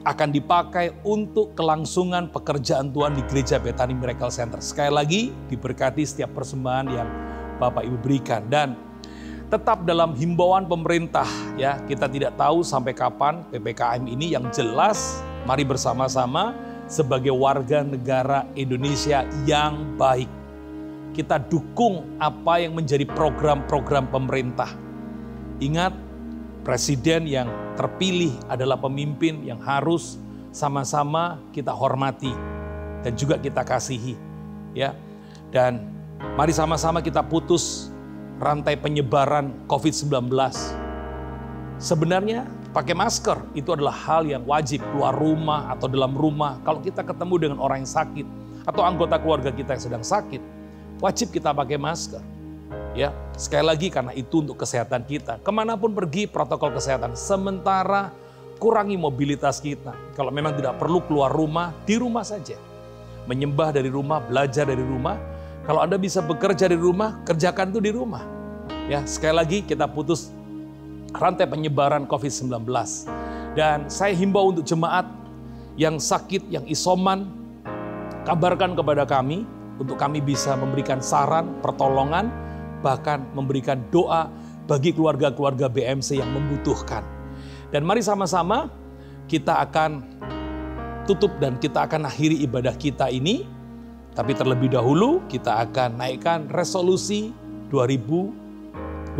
akan dipakai untuk kelangsungan pekerjaan Tuhan di Gereja Bethany Miracle Center. Sekali lagi, diberkati setiap persembahan yang Bapak Ibu berikan. Dan tetap dalam himbauan pemerintah, ya, kita tidak tahu sampai kapan PPKM ini. Yang jelas, mari bersama-sama sebagai warga negara Indonesia yang baik, kita dukung apa yang menjadi program-program pemerintah. Ingat, presiden yang terpilih adalah pemimpin yang harus sama-sama kita hormati dan juga kita kasihi, ya. Dan mari sama-sama kita putus rantai penyebaran COVID-19. Sebenarnya pakai masker itu adalah hal yang wajib, keluar rumah atau dalam rumah. Kalau kita ketemu dengan orang yang sakit atau anggota keluarga kita yang sedang sakit, wajib kita pakai masker. Ya, sekali lagi karena itu untuk kesehatan kita. Kemanapun pergi protokol kesehatan. Sementara kurangi mobilitas kita. Kalau memang tidak perlu keluar rumah, di rumah saja. Menyembah dari rumah, belajar dari rumah. Kalau Anda bisa bekerja dari rumah, kerjakan itu di rumah. Ya, sekali lagi kita putus rantai penyebaran COVID-19. Dan saya himbau untuk jemaat yang sakit, yang isoman, kabarkan kepada kami untuk kami bisa memberikan saran, pertolongan, bahkan memberikan doa bagi keluarga-keluarga BMC yang membutuhkan. Dan mari sama-sama kita akan tutup dan kita akan akhiri ibadah kita ini. Tapi terlebih dahulu kita akan naikkan resolusi 2021.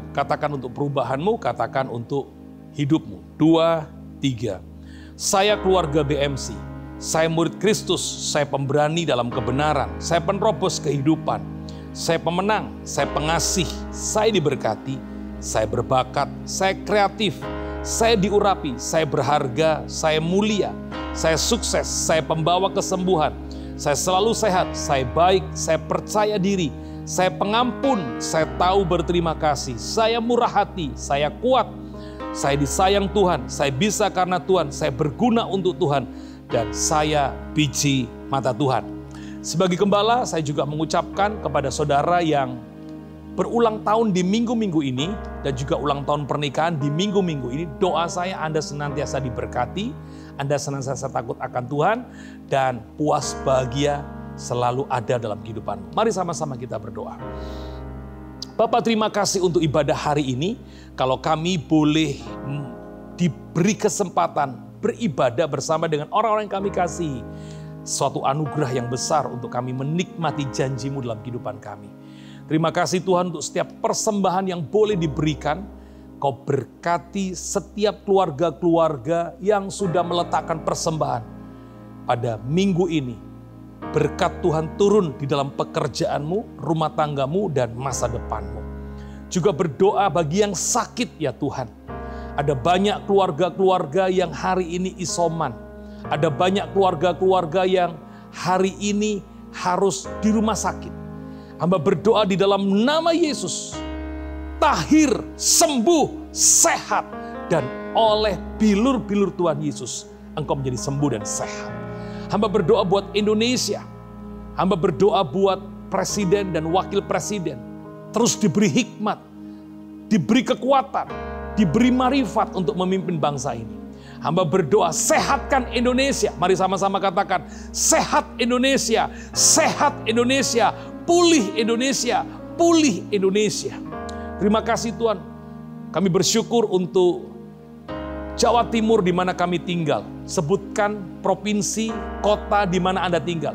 Katakan untuk perubahanmu, katakan untuk hidupmu. 2, 3. Saya keluarga BMC, saya murid Kristus, saya pemberani dalam kebenaran, saya penerobos kehidupan, saya pemenang, saya pengasih, saya diberkati, saya berbakat, saya kreatif, saya diurapi, saya berharga, saya mulia, saya sukses, saya pembawa kesembuhan, saya selalu sehat, saya baik, saya percaya diri, saya pengampun, saya tahu berterima kasih, saya murah hati, saya kuat, saya disayang Tuhan, saya bisa karena Tuhan, saya berguna untuk Tuhan, dan saya biji mata Tuhan. Sebagai gembala, saya juga mengucapkan kepada saudara yang berulang tahun di minggu-minggu ini, dan juga ulang tahun pernikahan di minggu-minggu ini, doa saya Anda senantiasa diberkati, Anda senantiasa takut akan Tuhan, dan puas bahagia selalu ada dalam kehidupan. Mari sama-sama kita berdoa. Bapak, terima kasih untuk ibadah hari ini. Kalau kami boleh diberi kesempatan beribadah bersama dengan orang-orang yang kami kasihi. suatu anugerah yang besar untuk kami menikmati janji-Mu dalam kehidupan kami. Terima kasih Tuhan untuk setiap persembahan yang boleh diberikan. Kau berkati setiap keluarga-keluarga yang sudah meletakkan persembahan pada minggu ini. Berkat Tuhan turun di dalam pekerjaan-Mu, rumah tangga-Mu, dan masa depan-Mu. Juga berdoa bagi yang sakit ya Tuhan. Ada banyak keluarga-keluarga yang hari ini isoman. Ada banyak keluarga-keluarga yang hari ini harus di rumah sakit. Hamba berdoa di dalam nama Yesus. Tahir, sembuh, sehat. Dan oleh bilur-bilur Tuhan Yesus, Engkau menjadi sembuh dan sehat. Hamba berdoa buat Indonesia. Hamba berdoa buat presiden dan wakil presiden. Terus diberi hikmat, diberi kekuatan, diberi marifat untuk memimpin bangsa ini. Hamba berdoa sehatkan Indonesia. Mari sama-sama katakan, sehat Indonesia, sehat Indonesia, pulih Indonesia, pulih Indonesia. Terima kasih Tuhan. Kami bersyukur untuk Jawa Timur di mana kami tinggal. Sebutkan provinsi, kota di mana Anda tinggal.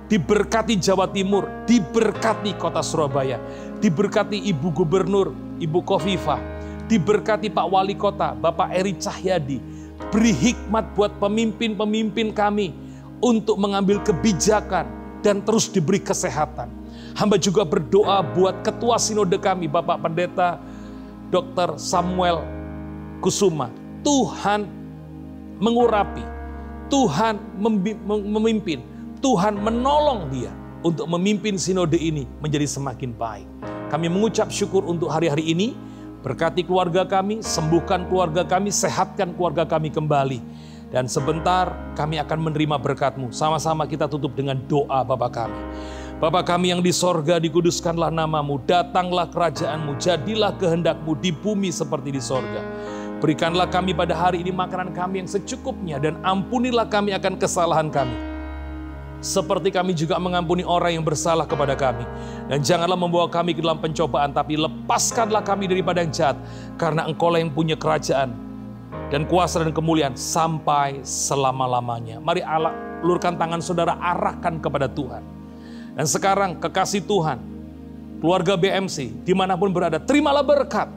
Diberkati Jawa Timur, diberkati kota Surabaya, diberkati Ibu Gubernur, Ibu Khofifah, diberkati Pak Wali Kota, Bapak Eri Cahyadi. Beri hikmat buat pemimpin-pemimpin kami untuk mengambil kebijakan dan terus diberi kesehatan. Hamba juga berdoa buat Ketua Sinode kami, Bapak Pendeta Dr. Samuel Kusuma. Tuhan mengurapi, Tuhan memimpin, Tuhan menolong dia untuk memimpin sinode ini menjadi semakin baik. Kami mengucap syukur untuk hari-hari ini. Berkati keluarga kami, sembuhkan keluarga kami, sehatkan keluarga kami kembali. Dan sebentar kami akan menerima berkat-Mu. Sama-sama kita tutup dengan doa Bapa kami. Bapa kami yang di sorga, dikuduskanlah nama-Mu, datanglah kerajaan-Mu, jadilah kehendak-Mu di bumi seperti di sorga. Berikanlah kami pada hari ini makanan kami yang secukupnya, dan ampunilah kami akan kesalahan kami, seperti kami juga mengampuni orang yang bersalah kepada kami. Dan janganlah membawa kami ke dalam pencobaan, tapi lepaskanlah kami daripada yang jahat, karena Engkau-lah yang punya kerajaan dan kuasa dan kemuliaan sampai selama-lamanya. Mari Allah, ulurkan tangan saudara, arahkan kepada Tuhan. Dan sekarang kekasih Tuhan, keluarga BMC, dimanapun berada, terimalah berkat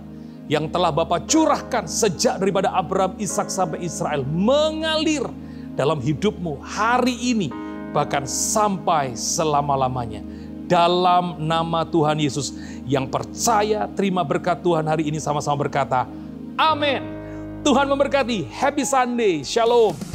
yang telah Bapa curahkan sejak daripada Abraham, Ishak sampai Israel, mengalir dalam hidupmu hari ini, bahkan sampai selama-lamanya. Dalam nama Tuhan Yesus, yang percaya terima berkat Tuhan hari ini sama-sama berkata, amin. Tuhan memberkati. Happy Sunday. Shalom.